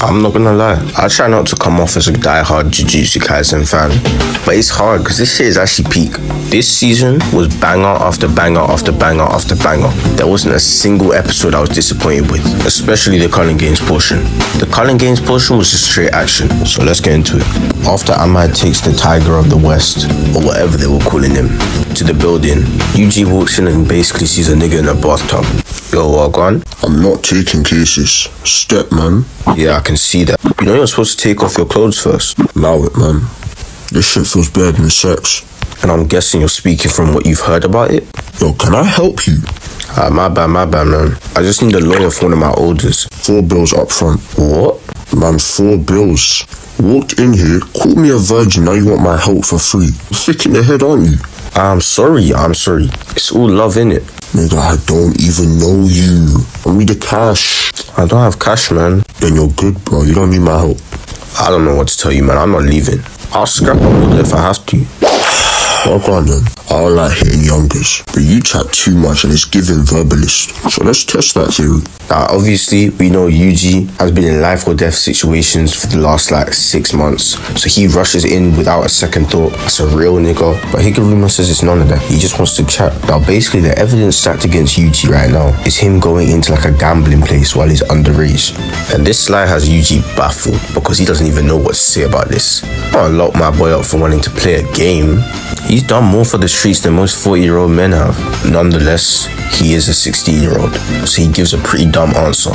I'm not gonna lie, I try not to come off as a die-hard Jujutsu Kaisen fan, but it's hard because this shit is actually peak. This season was banger after banger after banger after banger. There wasn't a single episode I was disappointed with, especially the Culling Games portion. The Culling Games portion was just straight action, so let's get into it. After Amai takes the Tiger of the West, or whatever they were calling him, to the building, Yuji walks in and basically sees a nigga in a bathtub. Yo, walk on. I'm not taking cases. Step, man. Yeah, I can see that. You know you're supposed to take off your clothes first. Allow it, man. This shit feels better than sex. And I'm guessing you're speaking from what you've heard about it? Yo, can I help you? My bad, man. I just need a lawyer for one of my orders. 4 bills up front. What? Man, 4 bills. Walked in here, called me a virgin, now you want my help for free. You're sick in the head, aren't you? I'm sorry. It's all love, innit? Nigga, I don't even know you. I need the cash. I don't have cash, man. Then you're good, bro. You don't need my help. I don't know what to tell you, man. I'm not leaving. I'll scrap my order if I have to. Well, go on then. I don't like hitting youngers, but you chat too much and it's giving verbalist. So let's test that theory. Obviously, we know Yuji has been in life or death situations for the last 6 months, so he rushes in without a second thought. That's a real nigga. But Higuruma says it's none of that. He just wants to chat. Now, basically, the evidence stacked against Yuji right now is him going into a gambling place while he's underage. And this slide has Yuji baffled because he doesn't even know what to say about this. I don't lock my boy up for wanting to play a game. He's done more for the streets than most 40-year-old men have. Nonetheless, he is a 16-year-old, so he gives a pretty dumb answer,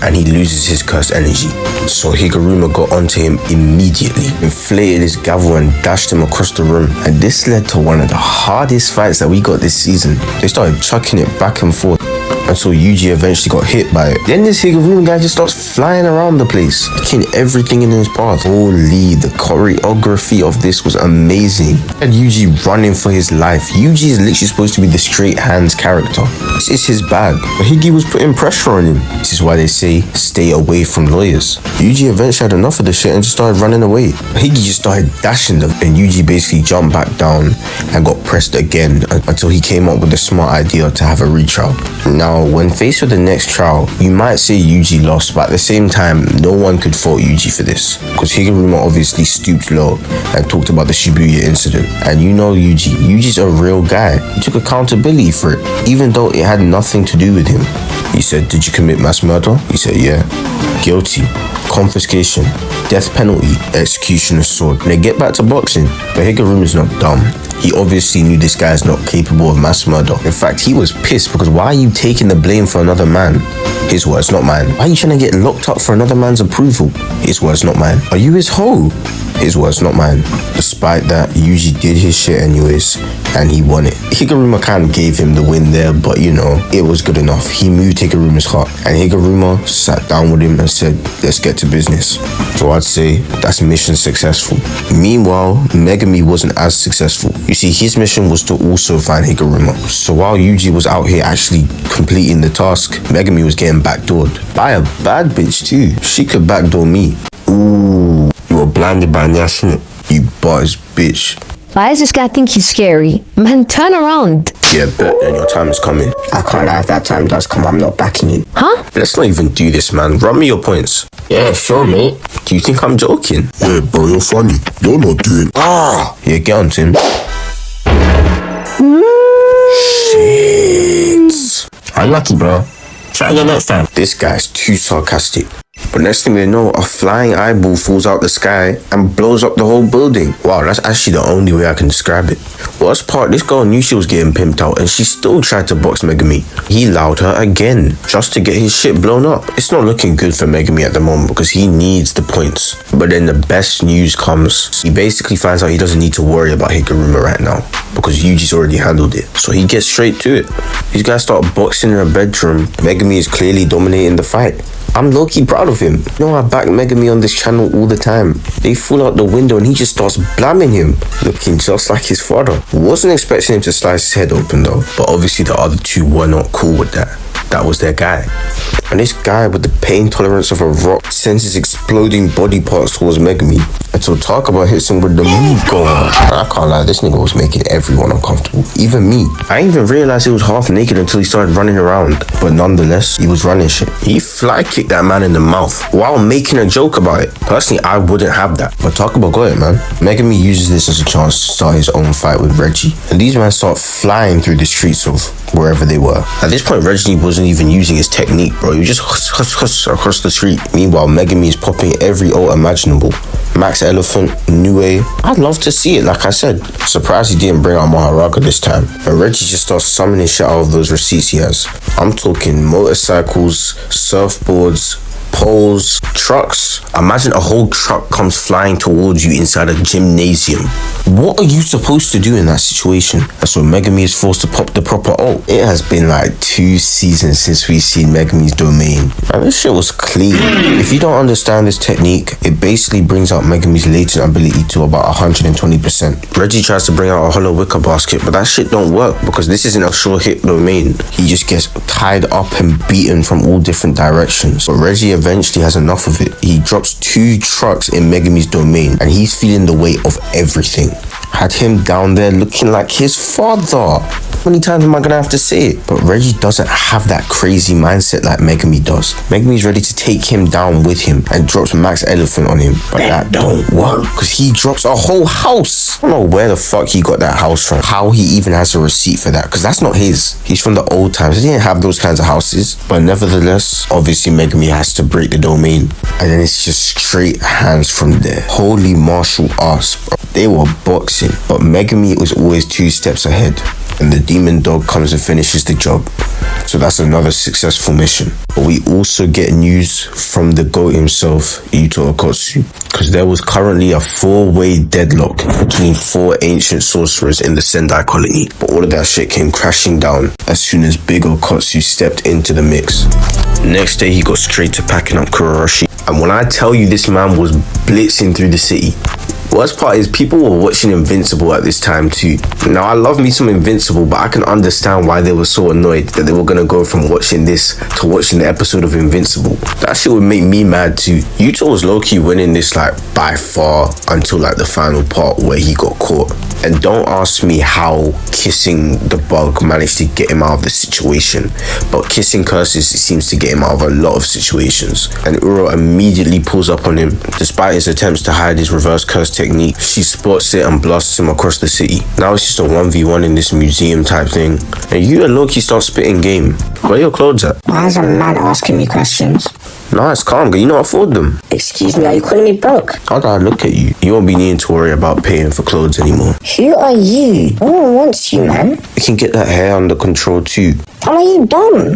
and he loses his cursed energy. So Higuruma got onto him immediately, inflated his gavel and dashed him across the room, and this led to one of the hardest fights that we got this season. They started chucking it back and forth until Yuji eventually got hit by it. Then this Higuruma guy just starts flying around the place, killing everything in his path. Holy, the choreography of this was amazing. And Yuji running for his life. Yuji is literally supposed to be the straight hands character. This is his bag. But Higgy was putting pressure on him. This is why they say, stay away from lawyers. Yuji eventually had enough of the shit and just started running away. Higgy just started dashing them, and Yuji basically jumped back down and got pressed again until he came up with the smart idea to have a retrial. Now, when faced with the next trial, you might say Yuji lost, but at the same time, no one could fault Yuji for this, because Higuruma obviously stooped low and talked about the Shibuya incident. And you know Yuji's a real guy. He took accountability for it, even though it had nothing to do with him. He said, did you commit mass murder? He said, yeah. Guilty. Confiscation. Death penalty. Execution of sword. And they get back to boxing. But Higuruma's not dumb. He obviously knew this guy's not capable of mass murder. In fact, he was pissed because why are you taking the blame for another man? His words, not mine. Why are you trying to get locked up for another man's approval? His words, not mine. Are you his hoe? His words, not mine. Despite that, Yuji did his shit anyways, and he won it. Higuruma kind of gave him the win there, but you know, it was good enough. He moved Higuruma's heart, and Higuruma sat down with him and said, let's get to business. So I'd say that's mission successful. Meanwhile, Megami wasn't as successful. You see, his mission was to also find Higuruma. So while Yuji was out here actually completing the task, Megami was getting backdoored by a bad bitch too. She could backdoor me. Ooh, you were blinded by Nyash, you buzz bitch. Why does this guy think he's scary? Man, turn around. Yeah, bet, and your time is coming. I can't lie, if that time does come, I'm not backing you. Huh? Let's not even do this, man. Run me your points. Yeah, sure, mate. Do you think I'm joking? Yeah, bro, you're funny. You're not doing... Yeah, get on, Tim. Shit. Unlucky, bro. Try again next time. This guy's too sarcastic. But next thing they know, a flying eyeball falls out the sky and blows up the whole building. Wow, that's actually the only way I can describe it. Worst part, this girl knew she was getting pimped out and she still tried to box Megami. He allowed her again, just to get his shit blown up. It's not looking good for Megami at the moment because he needs the points. But then the best news comes. He basically finds out he doesn't need to worry about Higuruma right now because Yuji's already handled it. So he gets straight to it. These guys start boxing in a bedroom. Megami is clearly dominating the fight. I'm low-key proud of him. You know, I back Megami on this channel all the time. They fall out the window and he just starts blamming him, looking just like his father. Wasn't expecting him to slice his head open though, but obviously the other two were not cool with that. That was their guy. And this guy with the pain tolerance of a rock sends his exploding body parts towards Megami until Takaba hits him with the move going on. I can't lie, this nigga was making everyone uncomfortable. Even me. I didn't even realize he was half naked until he started running around. But nonetheless, he was running shit. He fly kicked kick that man in the mouth while making a joke about it. Personally, I wouldn't have that. But Takaba got it, man. Megami uses this as a chance to start his own fight with Reggie. And these men start flying through the streets of wherever they were. At this point, Reggie wasn't even using his technique, bro. He was just huss across the street. Meanwhile, Megami is popping every ult imaginable. Max Elephant, Nue. I'd love to see it, like I said. Surprised he didn't bring out Maharaga this time. But Reggie just starts summoning shit out of those receipts he has. I'm talking motorcycles, surfboards, poles, trucks. Imagine a whole truck comes flying towards you inside a gymnasium. What are you supposed to do in that situation? And so Megami is forced to pop the proper ult. It has been like 2 seasons since we've seen Megami's domain. Man, this shit was clean. If you don't understand this technique, it basically brings out Megami's latent ability to about 120%. Reggie tries to bring out a hollow wicker basket, but that shit don't work because this isn't a sure hit domain. He just gets tied up and beaten from all different directions. But Reggie eventually has enough of it. He drops 2 trucks in Megami's domain and he's feeling the weight of everything. Had him down there looking like his father. How many times am I gonna have to say it? But Reggie doesn't have that crazy mindset like Megami does. Megami's ready to take him down with him and drops Max Elephant on him. But that don't work because he drops a whole house. I don't know where the fuck he got that house from. How he even has a receipt for that, because that's not his. He's from the old times. He didn't have those kinds of houses. But nevertheless, obviously Megami has to break the domain. And then it's just straight hands from there. Holy martial arts, bro. They were boxing. But Megami was always 2 steps ahead. And the demon dog comes and finishes the job. So that's another successful mission. But we also get news from the GOAT himself, Yuto Okotsu, because there was currently a 4-way deadlock between 4 ancient sorcerers in the Sendai colony. But all of that shit came crashing down as soon as Big Okotsu stepped into the mix. Next day, he got straight to packing up Kuroroshi. And when I tell you this man was blitzing through the city, worst part is people were watching Invincible at this time too. Now I love me some Invincible, but I can understand why they were so annoyed that they were gonna go from watching this to watching the episode of Invincible. That shit would make me mad too. Yuto was low-key winning this like by far until like the final part where he got caught. And don't ask me how kissing the bug managed to get him out of the situation, but kissing curses seems to get him out of a lot of situations. And Uro immediately pulls up on him. Despite his attempts to hide his reverse curse technique, she spots it and blasts him across the city. Now it's just a 1v1 in this museum type thing. And you and Loki start spitting game. Where are your clothes at? Why is a man asking me questions? Nah, it's calm, you not afford them. Excuse me, are you calling me broke? How do I look at you? You won't be needing to worry about paying for clothes anymore. Who are you? No one wants you, man. You can get that hair under control too. Are you dumb?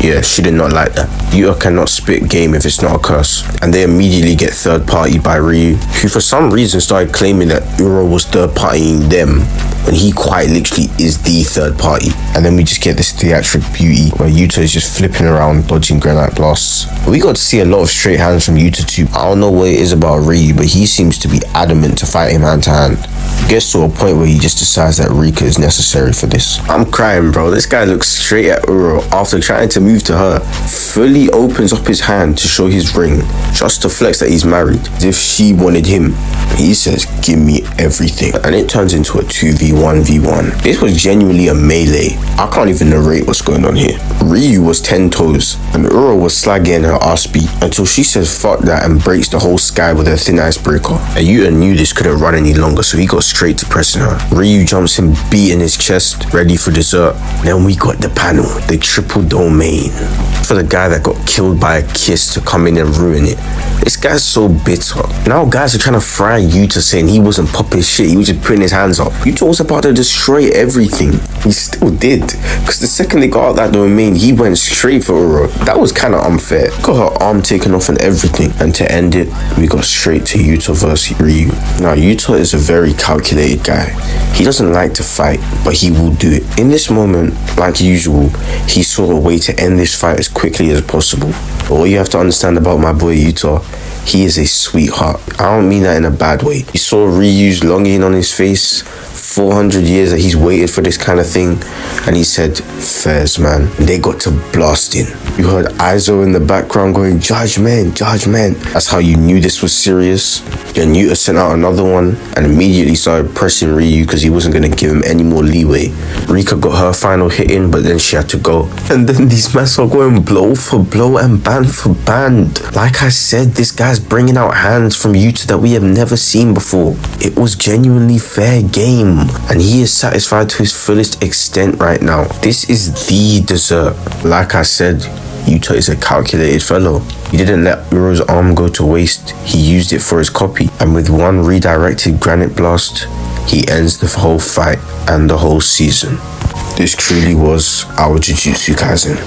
Yeah, she did not like that. Yuta cannot spit game if it's not a curse. And they immediately get third party by Ryu, who for some reason started claiming that Uro was third partying them, when he quite literally is the third party. And then we just get this theatric beauty where Yuta is just flipping around dodging granite blasts. We got to see a lot of straight hands from Yuta too. I don't know what it is about Ryu, but he seems to be adamant to fight him hand to hand. Gets to a point where he just decides that Rika is necessary for this. I'm crying, bro. This guy looks straight at Uro after trying to move to her, fully opens up his hand to show his ring, just to flex that he's married, as if she wanted him. He says, give me everything. And it turns into a 2v1v1. This was genuinely a melee. I can't even narrate what's going on here. Ryu was 10 toes, and Uro was slagging her ass beat until she says fuck that and breaks the whole sky with her thin icebreaker. And Yuta knew this couldn't run any longer, so he got straight to pressing her. Ryu jumps him, beating his chest, ready for dessert. Then we got the panel, the triple domain. For the guy that got killed by a kiss to come in and ruin it. This guy's so bitter. Now guys are trying to fry Yuta, saying he wasn't popping shit, he was just putting his hands up. Yuta was about to destroy everything. He still did. Because the second they got out that domain, he went straight for Uro. That was kind of unfair. Got her arm taken off and everything. And to end it, we got straight to Yuta versus Ryu. Now Yuta is a very calculated guy. He doesn't like to fight, but he will do it. In this moment, like usual, he saw a way to end this fight as quickly as possible. But what you have to understand about my boy Yuta, he is a sweetheart. I don't mean that in a bad way. He saw Ryu's longing on his face, 400 years that he's waited for this kind of thing, and he said, "Fairs, man." And they got to blasting. You heard Izo in the background going, "Judgment, judgment." That's how you knew this was serious. Then Yuta sent out another one and immediately started pressing Ryu because he wasn't going to give him any more leeway. Rika got her final hit in, but then she had to go. And then these men are going blow for blow and band for band. Like I said, this guy's bringing out hands from Yuta that we have never seen before. It was genuinely fair game, and he is satisfied to his fullest extent right now. This is the dessert. Like I said, Yuta is a calculated fellow. He didn't let Uro's arm go to waste. He used it for his copy, and with one redirected granite blast, he ends the whole fight and the whole season. This truly was our Jujutsu Kaisen.